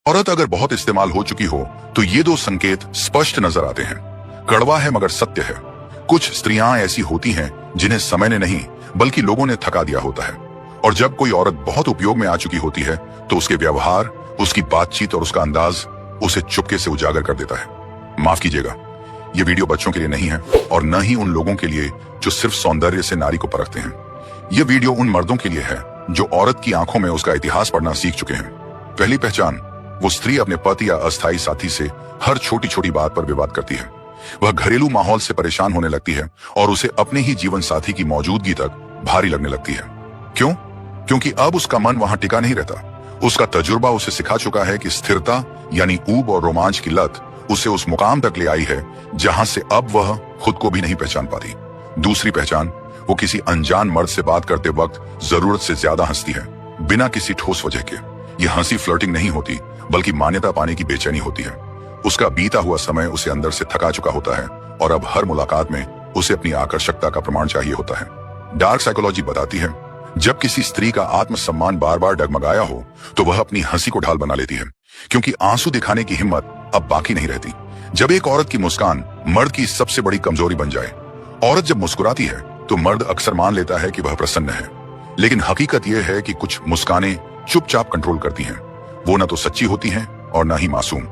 औरत अगर बहुत इस्तेमाल हो चुकी हो तो ये दो संकेत स्पष्ट नजर आते हैं। कड़वा है मगर सत्य है। कुछ स्त्रियां ऐसी होती हैं जिन्हें समय ने नहीं बल्कि लोगों ने थका दिया होता है। और जब कोई औरत बहुत उपयोग में आ चुकी होती है तो उसके व्यवहार, उसकी बातचीत और उसका अंदाज उसे चुपके से उजागर कर देता है। माफ कीजिएगा, ये वीडियो बच्चों के लिए नहीं है और न ही उन लोगों के लिए जो सिर्फ सौंदर्य से नारी को परखते हैं। ये वीडियो उन मर्दों के लिए है जो औरत की आंखों में उसका इतिहास पढ़ना सीख चुके हैं। पहली पहचान, वो स्त्री अपने पति या अस्थायी साथी से हर छोटी छोटी बात पर विवाद करती है। वह घरेलू माहौल से परेशान होने लगती है और उसे अपने ही जीवन साथी की मौजूदगी तक भारी लगने लगती है। क्यों? क्योंकि अब उसका मन वहां टिका नहीं रहता। उसका तजुर्बा उसे सिखा चुका है कि स्थिरता यानी ऊब और रोमांच की लत उसे उस मुकाम तक ले आई है जहां से अब वह खुद को भी नहीं पहचान पाती। दूसरी पहचान, वो किसी अनजान मर्द से बात करते वक्त जरूरत से ज्यादा हंसती है, बिना किसी ठोस वजह के। ये हंसी फ्लर्टिंग नहीं होती बल्कि मान्यता पाने की बेचैनी होती है। उसका बीता हुआ समय उसे अंदर से थका चुका होता है और अब हर मुलाकात में उसे अपनी आकर्षकता का प्रमाण चाहिए होता है। डार्क साइकोलॉजी बताती है, जब किसी स्त्री का आत्मसम्मान बार बार डगमगाया हो तो वह अपनी हंसी को ढाल बना लेती है, क्योंकि आंसू दिखाने की हिम्मत अब बाकी नहीं रहती। जब एक औरत की मुस्कान मर्द की सबसे बड़ी कमजोरी बन जाए, औरत जब मुस्कुराती है तो मर्द अक्सर मान लेता है कि वह प्रसन्न है, लेकिन हकीकत यह है कि कुछ मुस्कानें चुपचाप कंट्रोल करती हैं। वो न तो सच्ची होती हैं और न ही मासूम।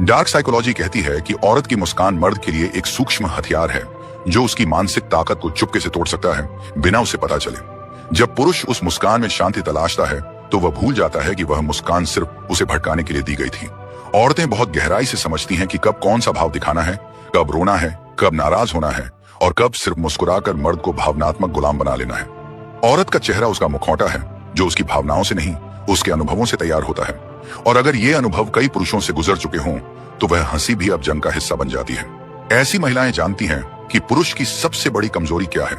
डार्क साइकोलॉजी कहती है कि औरत की मुस्कान मर्द के लिए एक सूक्ष्म हथियार है जो उसकी मानसिक ताकत को चुपके से तोड़ सकता है बिना उसे पता चले। जब पुरुष उस मुस्कान में शांति तलाशता है तो वह भूल जाता है कि वह मुस्कान सिर्फ उसे भड़काने के लिए दी गई थी। औरतें बहुत गहराई से समझती हैं कि कब कौन सा भाव दिखाना है, कब रोना है, कब नाराज होना है और कब सिर्फ मुस्कुराकर मर्द को भावनात्मक गुलाम बना लेना है। औरत का चेहरा उसका मुखौटा है जो उसकी भावनाओं से नहीं उसके अनुभवों से तैयार होता है। और अगर ये अनुभव कई पुरुषों से गुजर चुके हों तो वह हंसी भी अब जंग का हिस्सा बन जाती है। ऐसी महिलाएं जानती हैं कि पुरुष की सबसे बड़ी कमजोरी क्या है।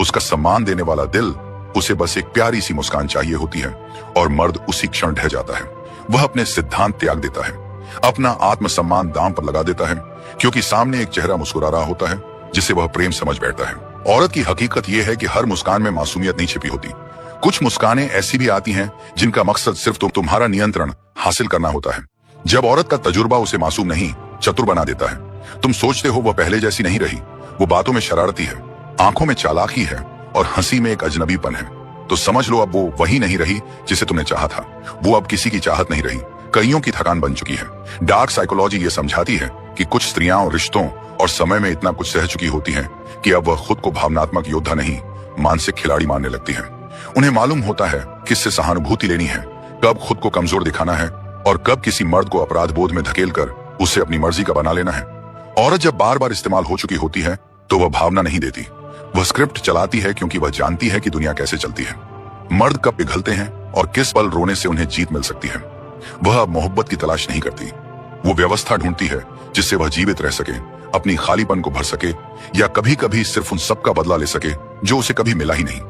उसका सम्मान देने वाला दिल। उसे बस एक प्यारी सी मुस्कान चाहिए होती है और मर्द उसी क्षण ढह जाता है। वह अपने सिद्धांत त्याग देता है, अपना आत्मसम्मान दांव पर लगा देता है, क्योंकि सामने एक चेहरा मुस्कुरा रहा होता है जिसे वह प्रेम समझ बैठता है। औरत की हकीकत यह है कि हर मुस्कान में मासूमियत नहीं छिपी होती। कुछ मुस्कानें ऐसी भी आती हैं जिनका मकसद सिर्फ तुम्हारा नियंत्रण हासिल करना होता है। जब औरत का तजुर्बा उसे मासूम नहीं चतुर बना देता है। तुम सोचते हो वह पहले जैसी नहीं रही, वो बातों में शरारती है, आंखों में चालाकी है और हंसी में एक अजनबीपन है, तो समझ लो अब वो वही नहीं रही जिसे तुमने चाहा था। वो अब किसी की चाहत नहीं रही, कईयों की थकान बन चुकी है। डार्क साइकोलॉजी ये समझाती है कि कुछ स्त्रियां और रिश्तों और समय में इतना कुछ सह चुकी होती हैं कि अब वह खुद को भावनात्मक योद्धा नहीं मानसिक खिलाड़ी मानने लगती हैं। उन्हें मालूम होता है किससे सहानुभूति लेनी है, कब खुद को कमजोर दिखाना है और कब किसी मर्द को अपराध बोध में धकेलकर उसे अपनी मर्जी का बना लेना है। औरत जब बार बार इस्तेमाल हो चुकी होती है तो वह भावना नहीं देती, वह स्क्रिप्ट चलाती है, क्योंकि वह जानती है कि दुनिया कैसे चलती है। मर्द कब पिघलते हैं और किस पल रोने से उन्हें जीत मिल सकती है। वह अब मोहब्बत की तलाश नहीं करती, वो व्यवस्था ढूंढती है जिससे वह जीवित रह सके, अपनी खालीपन को भर सके या कभी कभी सिर्फ उन सब का बदला ले सके जो उसे कभी मिला ही नहीं।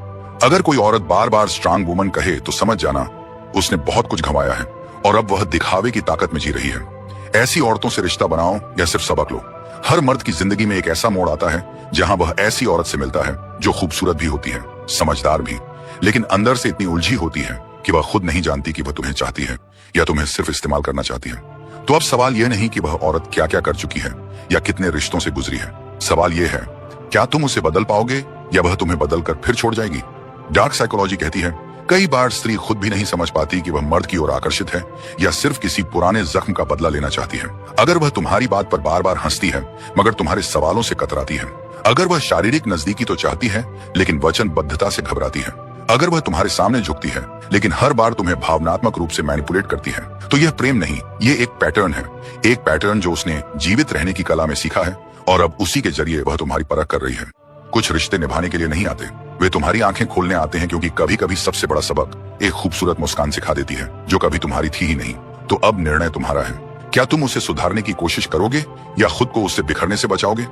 अगर कोई औरत बार बार स्ट्रांग वुमन कहे तो समझ जाना उसने बहुत कुछ गंवाया है और अब वह दिखावे की ताकत में जी रही है। ऐसी औरतों से रिश्ता बनाओ या सिर्फ सबक लो। हर मर्द की जिंदगी में एक ऐसा मोड़ आता है जहां वह ऐसी औरत से मिलता है जो खूबसूरत भी होती है, समझदार भी, लेकिन अंदर से इतनी उलझी होती है कि वह खुद नहीं जानती कि वह तुम्हें चाहती है या तुम्हें सिर्फ इस्तेमाल करना चाहती है। तो अब सवाल यह नहीं कि वह औरत क्या क्या कर चुकी है या कितने रिश्तों से गुजरी है। सवाल यह है, क्या तुम उसे बदल पाओगे या वह तुम्हें बदल कर फिर छोड़ जाएगी। डार्क साइकोलॉजी कहती है, कई बार स्त्री खुद भी नहीं समझ पाती कि वह मर्द की ओर आकर्षित है या सिर्फ किसी पुराने जख्म का बदला लेना चाहती है। अगर वह तुम्हारी बात पर बार बार हंसती है मगर तुम्हारे सवालों से कतराती है, अगर वह शारीरिक नजदीकी तो चाहती है लेकिन वचनबद्धता से घबराती है, अगर वह तुम्हारे सामने झुकती है लेकिन हर बार तुम्हें भावनात्मक रूप से मैनिपुलेट करती है, तो यह प्रेम नहीं, ये एक पैटर्न है। एक पैटर्न जो उसने जीवित रहने की कला में सीखा है और अब उसी के जरिए वह तुम्हारी परख कर रही है। कुछ रिश्ते निभाने के लिए नहीं आते, वे तुम्हारी आंखें खोलने आते हैं, क्योंकि कभी कभी सबसे बड़ा सबक एक खूबसूरत मुस्कान सिखा देती है जो कभी तुम्हारी थी ही नहीं। तो अब निर्णय तुम्हारा है, क्या तुम उसे सुधारने की कोशिश करोगे या खुद को उससे बिखरने से बचाओगे।